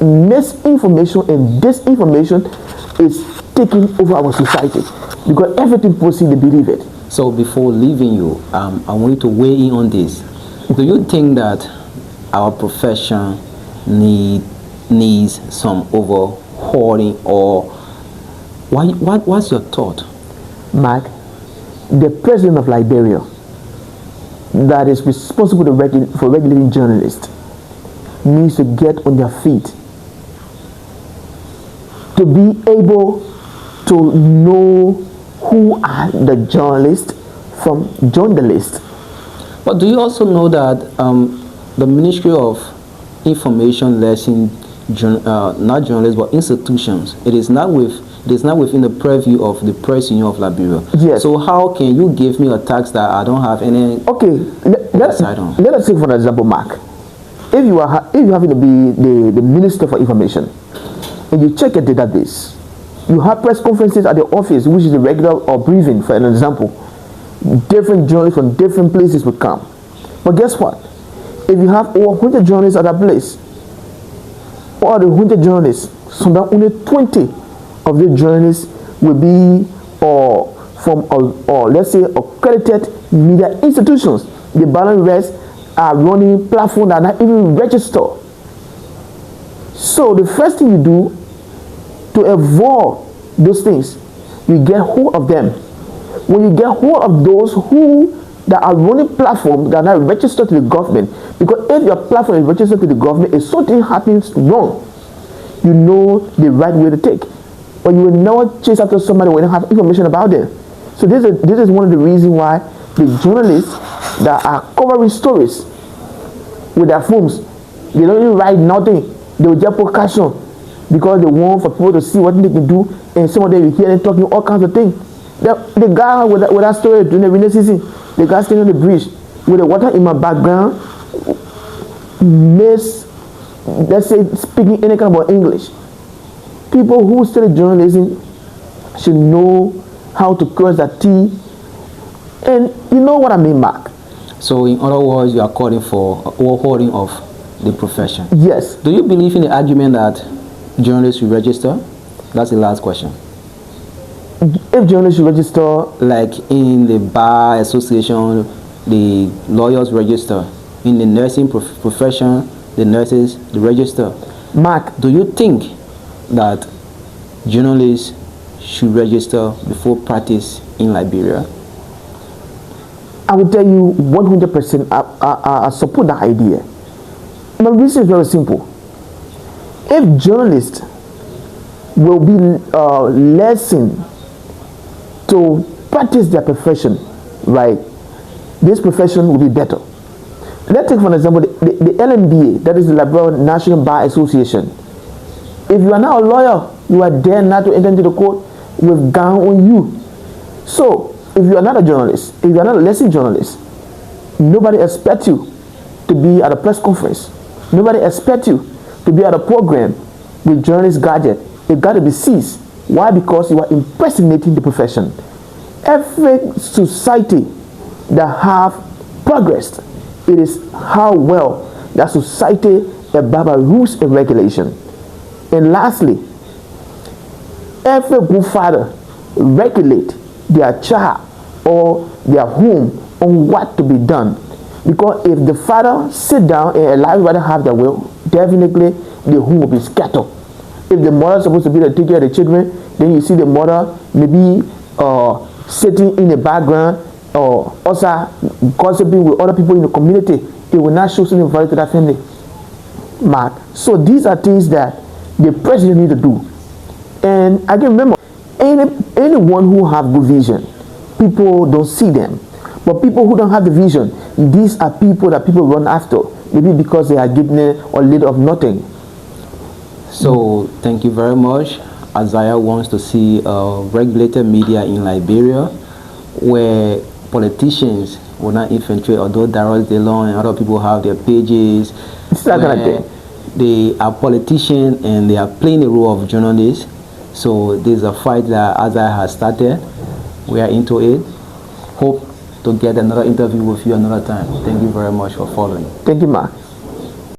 misinformation and disinformation is taking over our society because everything people see, they believe it. So before leaving you, I want you to weigh in on this. Do you think that our profession needs some overhauling, or what's your thought? Mark, the president of Liberia that is responsible for regulating journalists needs to get on their feet to be able to know who are the journalists from journalists. But do you also know that the Ministry of Information liaising not journalists but institutions, it is not within the purview of the Press Union of Liberia. Yes. So how can you give me a tax that I don't have any? Okay, let us take for example, Mark. If you happen to be the Minister for Information and you check a database, you have press conferences at the office, which is a regular or briefing, for an example. Different journalists from different places will come. But guess what? If you have over 100 journalists at that place, or the 100 journalists, so that only 20 of the journalists will be or let's say accredited media institutions. The balance rest are running platforms that are not even registered. So the first thing you do to avoid those things, you get hold of them. When you get hold of those that are running platforms that are not registered to the government, because if your platform is registered to the government, if something happens wrong, you know the right way to take. But you will never chase after somebody when you have information about them. So this is one of the reasons why the journalists that are covering stories with their phones, they don't even write nothing. They will just put caption because they want for people to see what they can do, and some of them you hear them talking all kinds of things. The guy with that story during the rainy season, the guy standing on the bridge with the water in my background, let's say, speaking any kind of English. People who study journalism should know how to cross that T. And you know what I mean, Mark. So in other words, you are calling for overhauling of the profession. Yes. Do you believe in the argument that journalists should register? That's the last question. If journalists should register, like in the bar association, the lawyers register. In the nursing profession, the nurses register. Mark, do you think that journalists should register before practice in Liberia? I will tell you 100% I support that idea. My reason is very simple. If journalists will be lessened to practice their profession, right, this profession will be better. Let's take for example the LNBA, that is the Liberian National Bar Association. If you are not a lawyer, you are there not to enter into the court with gun on you. So if you are not a journalist, if you are not a licensed journalist, nobody expects you to be at a press conference. Nobody expects you to be at a program with journalist gadget. It got to be seized. Why? Because you are impersonating the profession. Every society that have progressed, it is how well that society abide rules and regulation. And lastly, every good father regulate their child or their home on what to be done. Because if the father sit down and allow everybody to have their will, definitely the home will be scattered. If the mother is supposed to be the take care of the children, then you see the mother maybe sitting in the background or also gossiping with other people in the community. It will not show some value to that family. Mark. So these are things that the president need to do. And I can remember, anyone who have good vision, people don't see them. But people who don't have the vision, these are people that people run after. Maybe because they are given a little of nothing. So thank you very much. Isaiah wants to see regulated media in Liberia where politicians will not infiltrate, although Darrell's alone and other people have their pages. They are politicians and they are playing the role of journalists. So this is a fight that Isaiah has started. We are into it. Hope to get another interview with you another time. Thank you very much for following. Thank you, Mark.